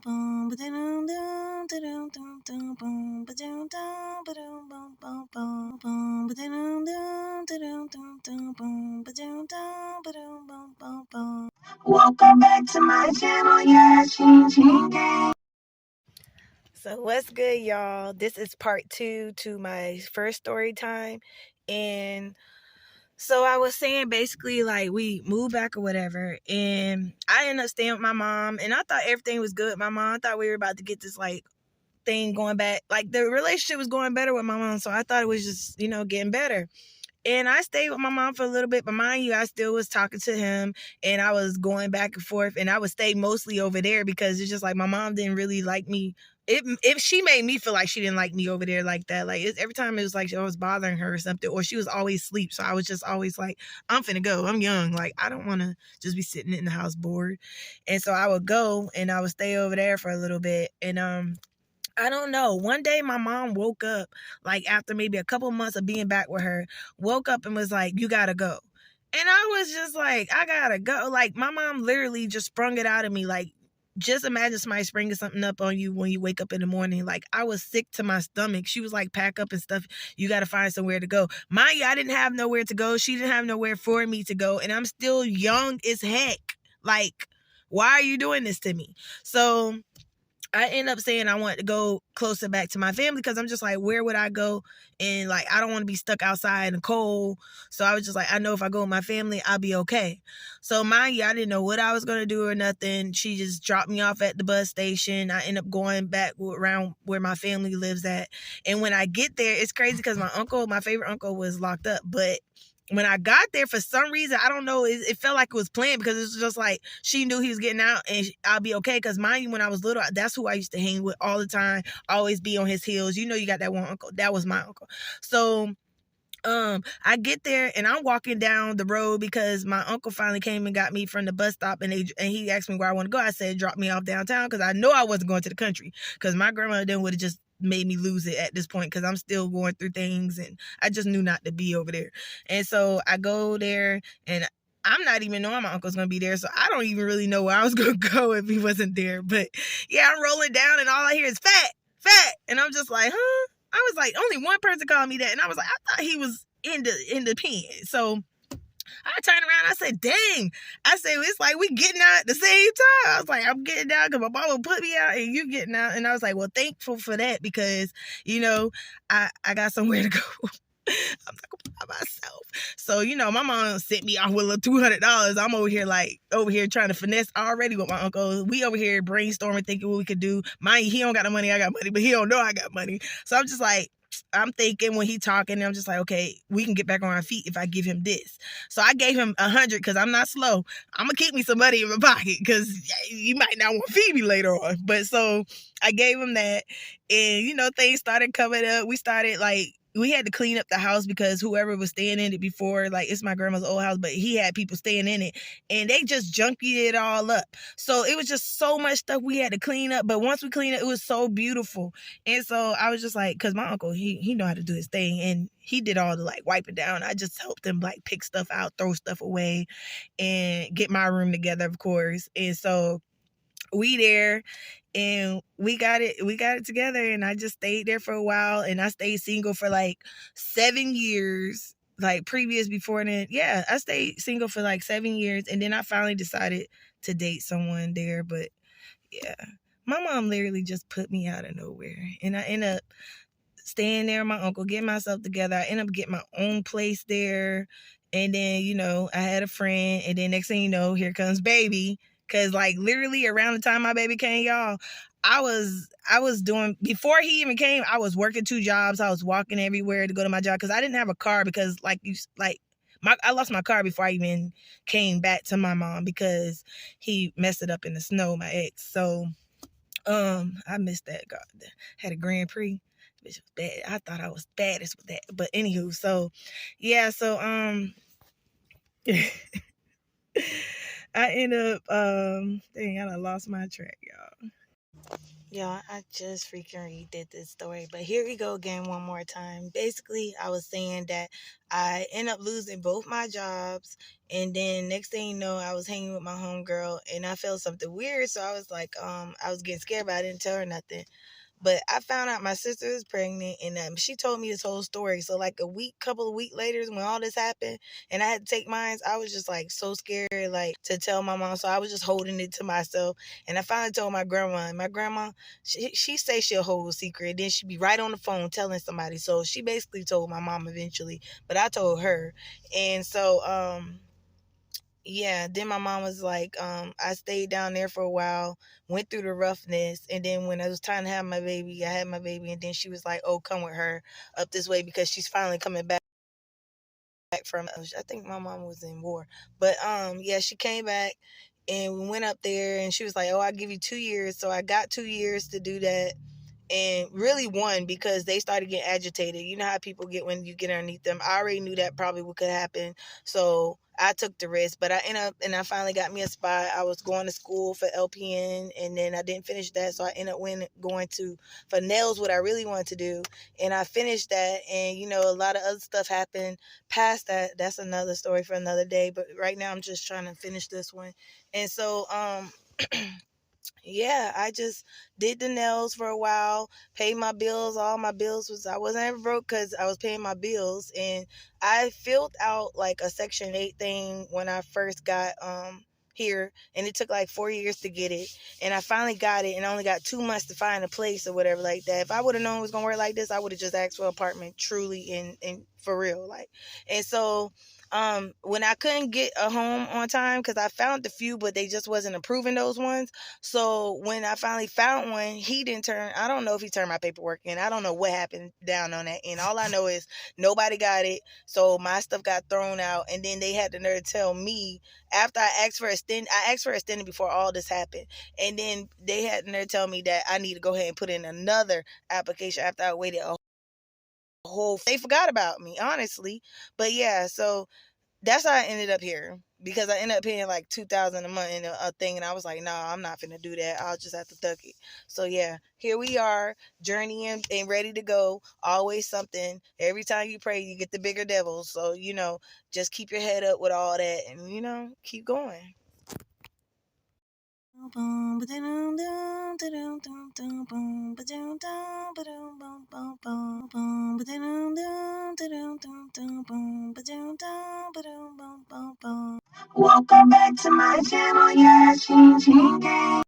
Welcome back to my channel, yeah, ching. So what's good, y'all? This is part 2 to my first story time. And so I was saying basically like we moved back or whatever, and I ended up staying with my mom, and I thought everything was good with my mom. I thought we were about to get this like thing going back. Like the relationship was going better with my mom, so I thought it was just, getting better. And I stayed with my mom for a little bit, but mind you, I still was talking to him, and I was going back and forth, and I would stay mostly over there because it's just like my mom didn't really like me. If she made me feel like she didn't like me over there like that, like every time it was like I was bothering her or something, or she was always asleep. So I was just always like, I'm finna go. I'm young. Like I don't want to just be sitting in the house bored. And so I would go and I would stay over there for a little bit. And I don't know. One day my mom woke up, like after maybe a couple months of being back with her, woke up and was like, you gotta go. And I was just like, I gotta go. Like my mom literally just sprung it out of me. Like, just imagine somebody springing something up on you when you wake up in the morning. Like I was sick to my stomach. She was like, pack up and stuff. You gotta find somewhere to go. Mind you, I didn't have nowhere to go. She didn't have nowhere for me to go. And I'm still young as heck. Like, why are you doing this to me? So I end up saying I want to go closer back to my family because I'm just like, where would I go? And like, I don't want to be stuck outside in the cold. So I was just like, I know if I go with my family, I'll be okay. So mind you, I didn't know what I was going to do or nothing. She just dropped me off at the bus station. I end up going back around where my family lives at. And when I get there, it's crazy because my favorite uncle was locked up. But when I got there, for some reason, I don't know, it felt like it was planned because it's just like she knew he was getting out and I'll be okay. Because mind you, when I was little, that's who I used to hang with all the time, always be on his heels. You got that one uncle. That was my uncle. So I get there and I'm walking down the road because my uncle finally came and got me from the bus stop, and he asked me where I want to go. I said drop me off downtown because I know I wasn't going to the country because my grandmother then would have just made me lose it at this point because I'm still going through things and I just knew not to be over there. And so I go there and I'm not even knowing my uncle's gonna be there, so I don't even really know where I was gonna go if he wasn't there. But yeah, I'm rolling down and all I hear is fat, fat, and I'm just like, huh? I was like, only one person called me that, and I was like, I thought he was in the pen. So I turned around, I said, dang. I said, it's like we getting out at the same time. I was like, I'm getting out because my mama put me out and you getting out. And I was like, well, thankful for that because, I got somewhere to go. I'm not gonna by myself. So, my mom sent me off with a $200. I'm over here trying to finesse already with my uncle. We over here brainstorming, thinking what we could do. Mind you, he don't got the money, I got money, but he don't know I got money. So I'm just like, I'm thinking when he talking, I'm just like, okay, we can get back on our feet if I give him this. So I gave him 100 because I'm not slow. I'm gonna keep me some money in my pocket because you might not want to feed me later on. But so I gave him that, and things started coming up. We had to clean up the house because whoever was staying in it before, like it's my grandma's old house, but he had people staying in it and they just junkied it all up. So it was just so much stuff we had to clean up. But once we cleaned it was so beautiful. And so I was just like, cause my uncle, he know how to do his thing and he did all the like wiping down. I just helped him like pick stuff out, throw stuff away and get my room together, of course. And so we there and we got it together, and I just stayed there for a while, and I stayed single for like 7 years. Like previous before then, yeah, I stayed single for like 7 years, and then I finally decided to date someone there. But yeah, my mom literally just put me out of nowhere, and I end up staying there with my uncle, getting myself together. I end up getting my own place there. And then, I had a friend. And then next thing you know, here comes baby. Cause like literally around the time my baby came, y'all, I was doing, before he even came, I was working 2 jobs. I was walking everywhere to go to my job. Cause I didn't have a car because I lost my car before I even came back to my mom because he messed it up in the snow, my ex. So, I missed that. God, had a Grand Prix. Which was bad. I thought I was baddest with that. But anywho, so yeah, so I end up dang, I done lost my track, y'all. Y'all, I just freaking redid this story, but here we go again one more time. Basically, I was saying that I end up losing both my jobs, and then next thing you know, I was hanging with my homegirl, and I felt something weird, so I was like, I was getting scared, but I didn't tell her nothing. But I found out my sister was pregnant, and she told me this whole story. So like couple of weeks later, when all this happened, and I had to take mine, I was just like so scared, like to tell my mom. So I was just holding it to myself. And I finally told my grandma. And my grandma, she say she'll hold a secret, then she'd be right on the phone telling somebody. So she basically told my mom eventually, but I told her. And so yeah, then my mom was like, I stayed down there for a while, went through the roughness, and then when it was time to have my baby, I had my baby, and then she was like, oh, come with her up this way because she's finally coming back from, I think my mom was in war. But yeah, she came back and we went up there, and she was like, oh, I'll give you 2 years. So I got 2 years to do that, and really won because they started getting agitated. You know how people get when you get underneath them. I already knew that probably what could happen, so I took the risk. But I ended up, and I finally got me a spot. I was going to school for LPN, and then I didn't finish that, so I ended up going to for nails, what I really wanted to do, and I finished that. And you know, a lot of other stuff happened past that. That's another story for another day. But right now, I'm just trying to finish this one, and so yeah, I just did the nails for a while, paid my bills. All my bills was, I wasn't ever broke because I was paying my bills. And I filled out like a Section 8 thing when I first got here, and it took like 4 years to get it. And I finally got it, and I only got 2 months to find a place or whatever like that. If I would have known it was gonna work like this, I would have just asked for an apartment, truly, and for real, like. And so when I couldn't get a home on time, because I found a few, but they just wasn't approving those ones. So when I finally found one, he didn't turn. I don't know if he turned my paperwork in. I don't know what happened down on that end. All I know is nobody got it. So my stuff got thrown out, and then they had the nerve to tell me after I asked for extended before all this happened, and then they had the nerve to tell me that I need to go ahead and put in another application after I waited a whole. They forgot about me, honestly. But yeah, so that's how I ended up here, because I ended up paying like 2,000 a month in a thing, and I was like, nah, I'm not finna do that. I'll just have to duck it. So yeah, here we are, journeying and ready to go. Always something. Every time you pray, you get the bigger devils. So just keep your head up with all that, and keep going. Welcome back to my channel, yeah, ching ching gang.